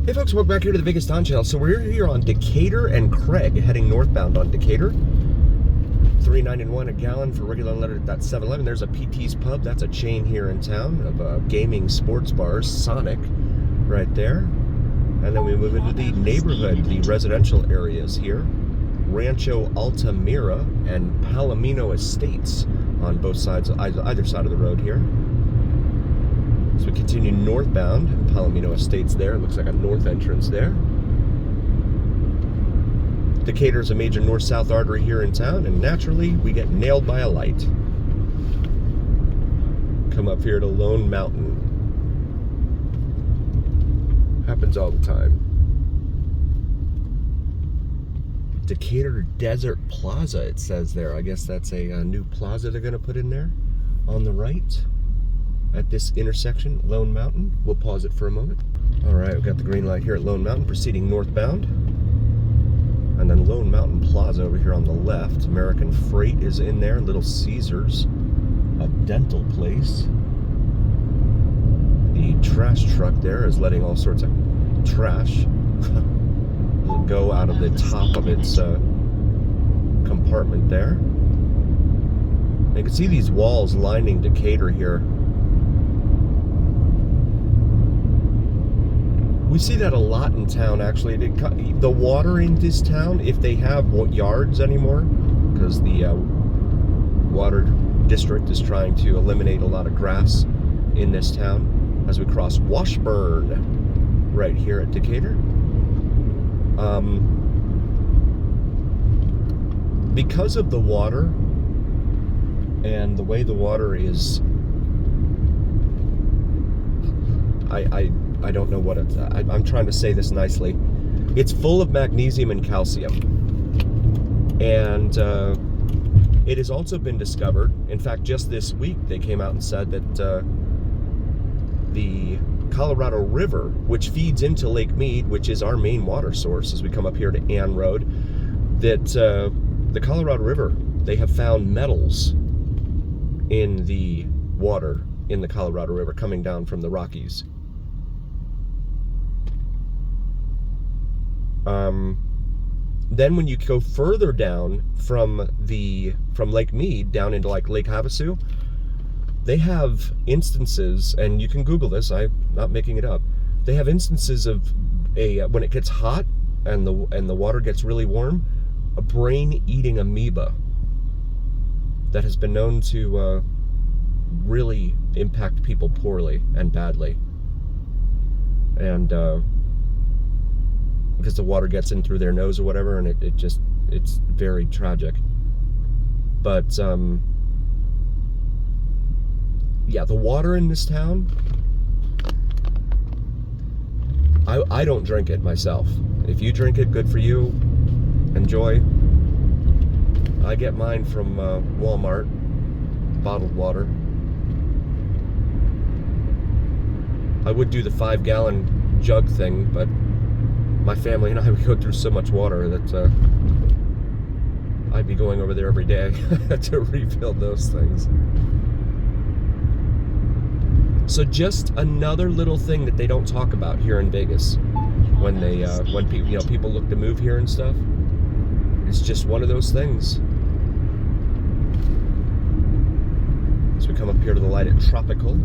Hey folks, welcome back here to the Vegas Don Channel. So we're here on Decatur and Craig, heading northbound on Decatur. $3.91 a gallon for regular unleaded at 7-Eleven. There's a PT's Pub. That's a chain here in town of gaming sports bars. Sonic, right there. And then we move into the neighborhood, the residential areas here. Rancho Altamira and Palomino Estates on both sides, either side of the road here. So we continue northbound, Palomino Estates there. It looks like a north entrance there. Decatur is a major north-south artery here in town, and naturally, we get nailed by a light. Come up here to Lone Mountain. Happens all the time. Decatur Desert Plaza, it says there. I guess that's a new plaza they're going to put in there on the right. At this intersection, Lone Mountain. We'll pause it for a moment. All right, we've got the green light here at Lone Mountain, proceeding northbound. And then Lone Mountain Plaza over here on the left. American Freight is in there. Little Caesars, a dental place. The trash truck there is letting all sorts of trash go out of the top of its compartment there. You can see these walls lining Decatur here. We see that a lot in town, actually. The water in this town, if they have yards anymore, because the water district is trying to eliminate a lot of grass in this town as we cross Washburn right here at Decatur. Because of the water and the way the water is, I don't know what it's, I'm trying to say this nicely. It's full of magnesium and calcium. And it has also been discovered, in fact, just this week, they came out and said that the Colorado River, which feeds into Lake Mead, which is our main water source as we come up here to Ann Road, that the Colorado River, they have found metals in the water in the Colorado River coming down from the Rockies. Then when you go further down from Lake Mead down into like Lake Havasu, they have instances, and you can Google this, I'm not making it up. They have instances of when it gets hot and the water gets really warm, a brain-eating amoeba that has been known to really impact people poorly and badly. And because the water gets in through their nose or whatever, and it's very tragic. But yeah, the water in this town, I don't drink it myself. If you drink it, good for you. Enjoy. I get mine from Walmart, bottled water. I would do the 5-gallon jug thing, but my family and I would go through so much water that I'd be going over there every day to refill those things. So just another little thing that they don't talk about here in Vegas when they when people look to move here and stuff. It's just one of those things. As we come up here to the light at Tropical.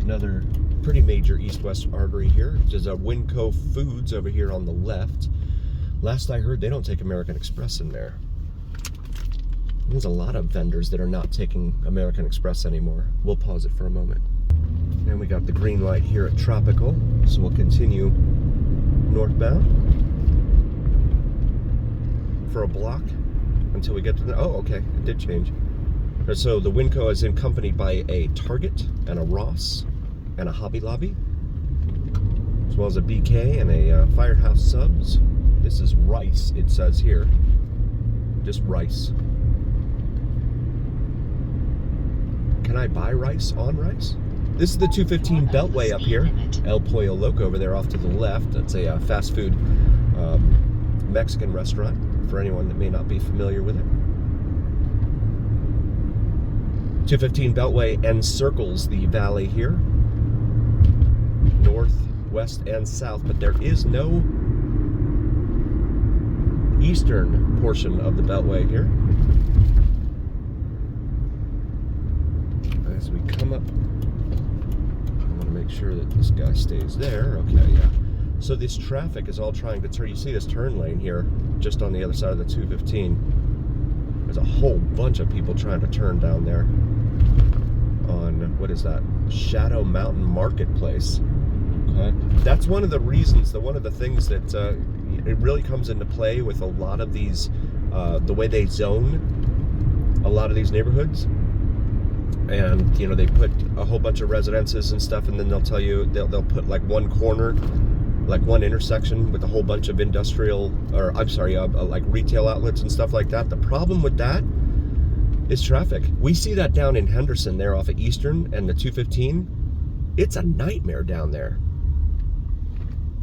Another pretty major east-west artery here. There's a Winco Foods over here on the left. Last I heard, they don't take American Express in there. There's a lot of vendors that are not taking American Express anymore. We'll pause it for a moment. And we got the green light here at Tropical, so we'll continue northbound for a block until we get to the, oh, okay, it did change. So the Winco is accompanied by a Target and a Ross and a Hobby Lobby, as well as a BK and a Firehouse Subs. This is rice, it says here. Just rice. Can I buy rice on rice? This is the 215 Beltway up here. El Pollo Loco over there off to the left. That's a fast food Mexican restaurant for anyone that may not be familiar with it. 215 Beltway encircles the valley here, north, west, and south, but there is no eastern portion of the Beltway here. As we come up, I want to make sure that this guy stays there. Okay, yeah. So this traffic is all trying to turn. You see this turn lane here, just on the other side of the 215. There's a whole bunch of people trying to turn down there on, what is that? Shadow Mountain Marketplace. Okay. That's one of the reasons, one of the things that it really comes into play with a lot of these, the way they zone a lot of these neighborhoods. And, you know, they put a whole bunch of residences and stuff, and then they'll tell you, they'll put like one corner, like one intersection with a whole bunch of industrial, or I'm sorry, like retail outlets and stuff like that. The problem with that is traffic. We see that down in Henderson there off of Eastern and the 215. It's a nightmare down there.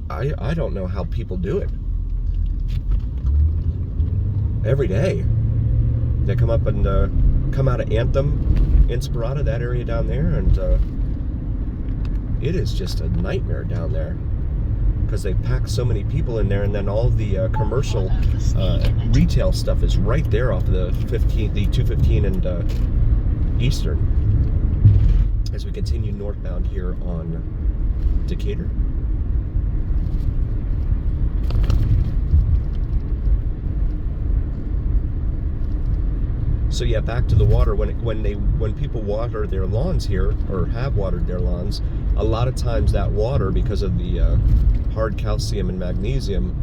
I don't know how people do it. Every day. They come up and come out of Anthem, Inspirata, that area down there, and it is just a nightmare down there because they pack so many people in there, and then all the commercial retail stuff is right there off the 215 and Eastern. As we continue northbound here on Decatur. So yeah, back to the water. When people water their lawns here, or have watered their lawns, a lot of times that water, because of the hard calcium and magnesium,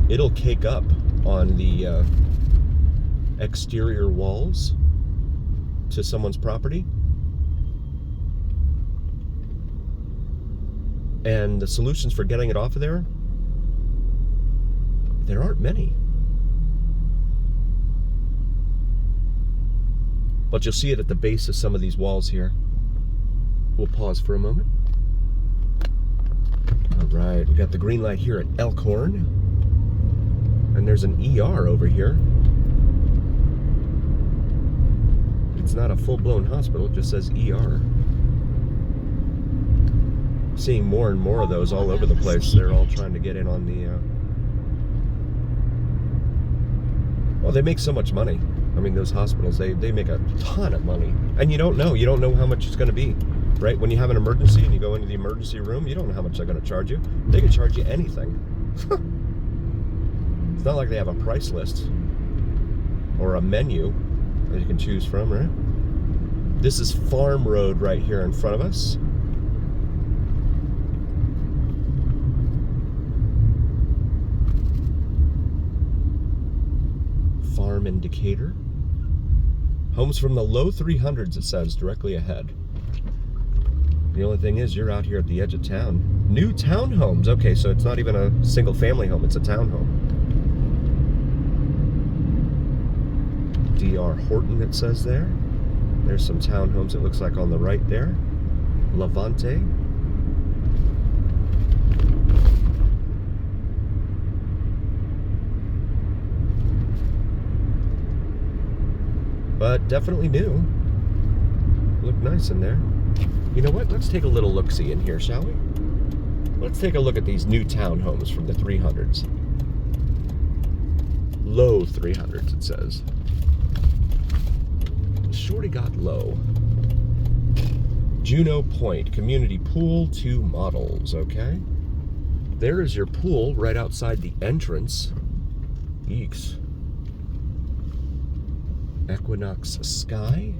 it'll cake up on the exterior walls to someone's property. And the solutions for getting it off of there aren't many. But you'll see it at the base of some of these walls here. We'll pause for a moment. All right, we got the green light here at Elkhorn. And there's an ER over here. It's not a full-blown hospital, it just says ER. Seeing more and more of those all over the place. They're all trying to get in on the... Well, they make so much money. I mean, those hospitals, they make a ton of money. And you don't know how much it's going to be, right? When you have an emergency and you go into the emergency room, you don't know how much they're going to charge you. They can charge you anything. It's not like they have a price list or a menu that you can choose from, right? This is Farm Road right here in front of us. Farm in Decatur. Homes from the low 300s, it says, directly ahead. The only thing is, you're out here at the edge of town. New townhomes. Okay, so it's not even a single family home, it's a townhome. DR Horton, it says there. There's some townhomes, it looks like, on the right there. Levante. But definitely new. Look nice in there. You know what? Let's take a little look-see in here, shall we? Let's take a look at these new townhomes from the 300s. Low 300s, it says. Shorty got low. Juno Point, community pool, 2 models, okay? There is your pool right outside the entrance. Eeks. Equinox Sky.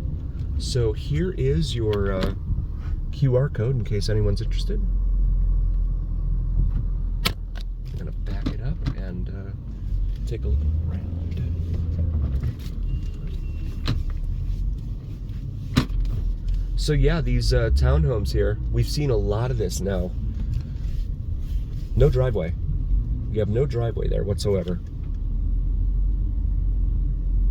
So here is your QR code in case anyone's interested. I'm gonna back it up and take a look around. So yeah, these townhomes here, we've seen a lot of this now. No driveway. You have no driveway there whatsoever.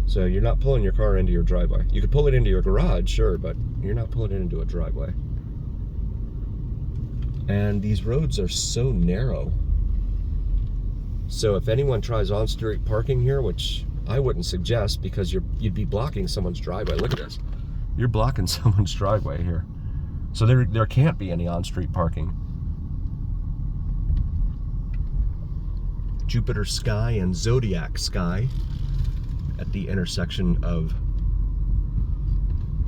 So you're not pulling your car into your driveway. You could pull it into your garage, sure, but you're not pulling it into a driveway. And these roads are so narrow. So if anyone tries on-street parking here, which I wouldn't suggest because you'd be blocking someone's driveway. Look at this. You're blocking someone's driveway here. So there can't be any on-street parking. Jupiter Sky and Zodiac Sky at the intersection of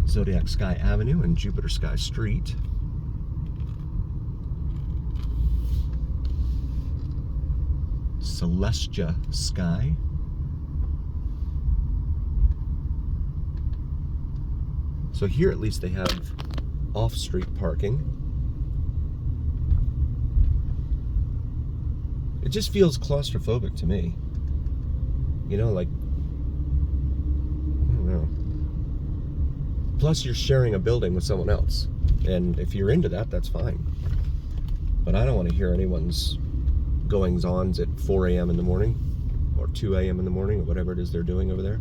Zodiac Sky Avenue and Jupiter Sky Street. Celestia Sky. So here at least they have off-street parking. It just feels claustrophobic to me. You know, like, I don't know. Plus you're sharing a building with someone else. And if you're into that, that's fine. But I don't want to hear anyone's goings-ons at 4 a.m. in the morning or 2 a.m. in the morning or whatever it is they're doing over there.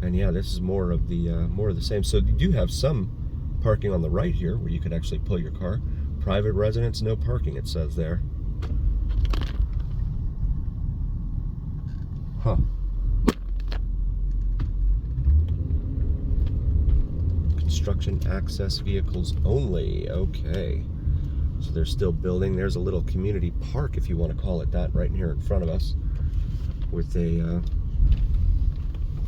And yeah, this is more of the same. So you do have some parking on the right here where you could actually pull your car. Private residence, no parking, it says there. Huh. Construction access vehicles only. Okay. So they're still building. There's a little community park, if you want to call it that, right here in front of us, with a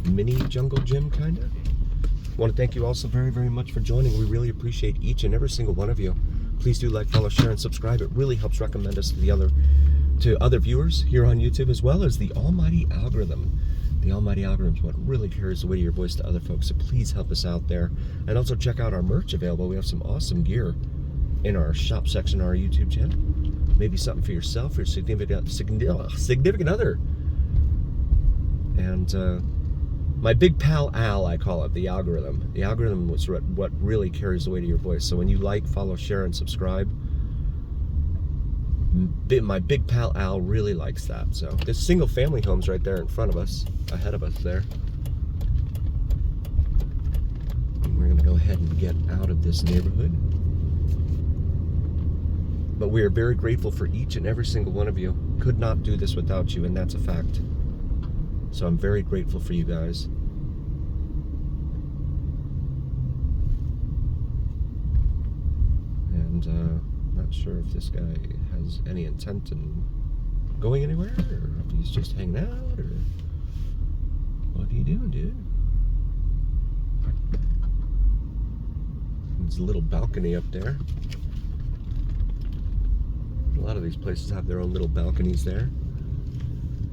mini jungle gym, kind of. I want to thank you all so very, very much for joining. We really appreciate each and every single one of you. Please do like, follow, share, and subscribe. It really helps recommend us to other viewers here on YouTube, as well as the almighty algorithm. The almighty algorithm is what really carries the weight of your voice to other folks, so please help us out there. And also check out our merch available. We have some awesome gear in our shop section on our YouTube channel. Maybe something for yourself or your significant other. And my big pal Al, I call it, the algorithm. The algorithm was what really carries the weight of your voice. So when you like, follow, share, and subscribe, my big pal Al really likes that. So there's single family homes right there in front of us, ahead of us there. And we're gonna go ahead and get out of this neighborhood. But we are very grateful for each and every single one of you. Could not do this without you, and that's a fact. So I'm very grateful for you guys. And not sure if this guy has any intent in going anywhere, or if he's just hanging out, or what are you doing, dude? There's a little balcony up there. A lot of these places have their own little balconies there.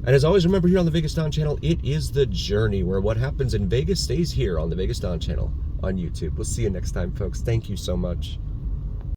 And as always, remember, here on the Vegas Don channel, it is the journey where what happens in Vegas stays here on the Vegas Don channel on YouTube. We'll see you next time, folks. Thank you so much.